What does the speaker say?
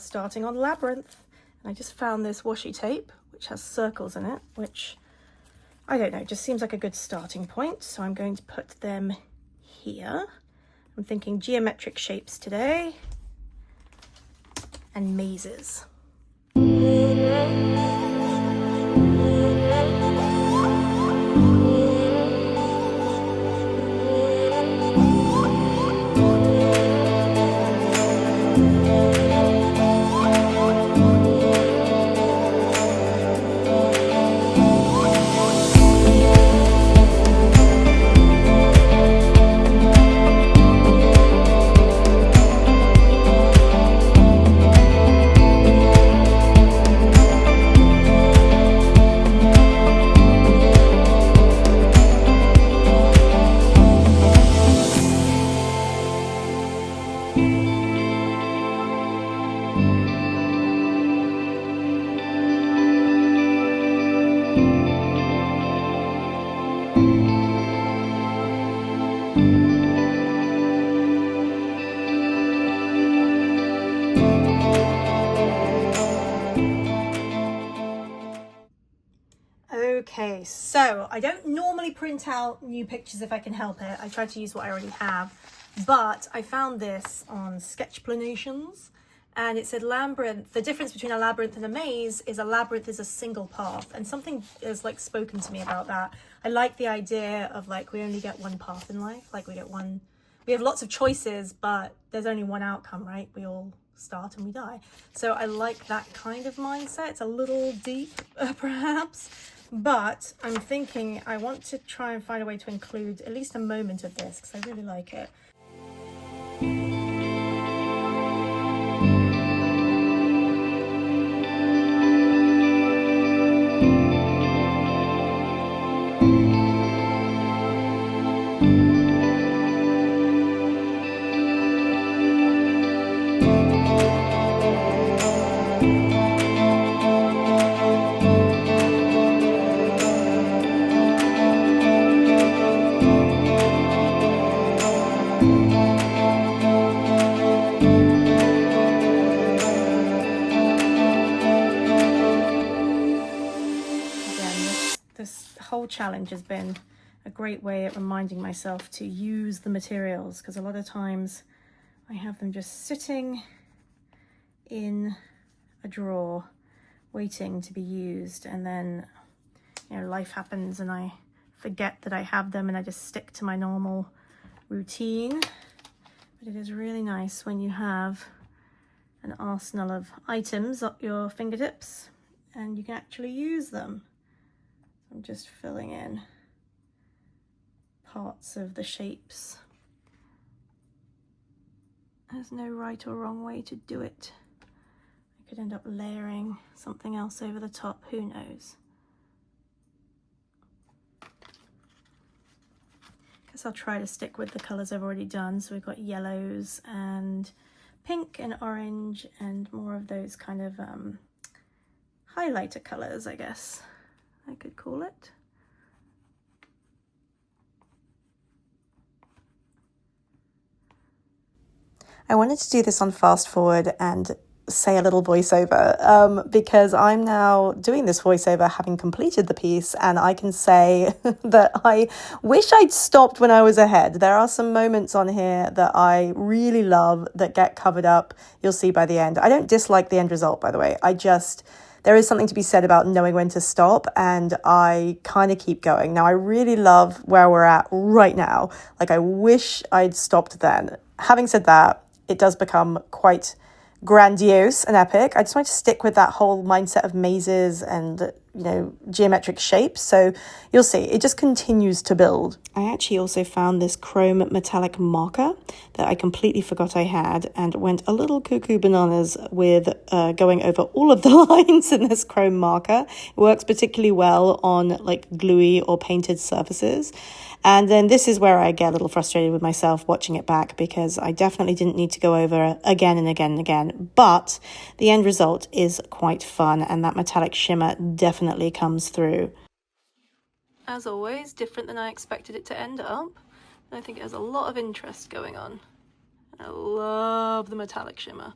starting on Labyrinth. And I just found this washi tape, which has circles in it, which, I don't know, just seems like a good starting point. So I'm going to put them here. I'm thinking geometric shapes today and mazes. Okay, so I don't normally print out new pictures if I can help it. I try to use what I already have, but I found this on Sketchplanations, and it said Labyrinth. The difference between a labyrinth and a maze is a labyrinth is a single path, and something is like spoken to me about that. I like the idea of like we only get one path in life, like we have lots of choices, but there's only one outcome, right? We all start and we die. So I like that kind of mindset. It's a little deep, perhaps. But I'm thinking I want to try and find a way to include at least a moment of this because I really like it. This whole challenge has been a great way at reminding myself to use the materials, because a lot of times I have them just sitting in a drawer waiting to be used, and then life happens and I forget that I have them and I just stick to my normal routine. But it is really nice when you have an arsenal of items at your fingertips and you can actually use them. I'm just filling in parts of the shapes. There's no right or wrong way to do it. I could end up layering something else over the top, who knows? Guess I'll try to stick with the colours I've already done. So we've got yellows and pink and orange and more of those kind of highlighter colours, I guess I could call it. I wanted to do this on fast forward and say a little voiceover because I'm now doing this voiceover having completed the piece, and I can say that I wish I'd stopped when I was ahead. There are some moments on here that I really love that get covered up. You'll see by the end. I don't dislike the end result, by the way. There is something to be said about knowing when to stop, and I kind of keep going. Now, I really love where we're at right now. Like, I wish I'd stopped then. Having said that, it does become quite grandiose and epic. I just want to stick with that whole mindset of mazes and, geometric shapes. So you'll see, it just continues to build. I actually also found this chrome metallic marker that I completely forgot I had and went a little cuckoo bananas with going over all of the lines in this chrome marker. It works particularly well on like gluey or painted surfaces. And then this is where I get a little frustrated with myself watching it back, because I definitely didn't need to go over again and again and again. But the end result is quite fun, and that metallic shimmer definitely comes through. As always, different than I expected it to end up. I think it has a lot of interest going on. I love the metallic shimmer.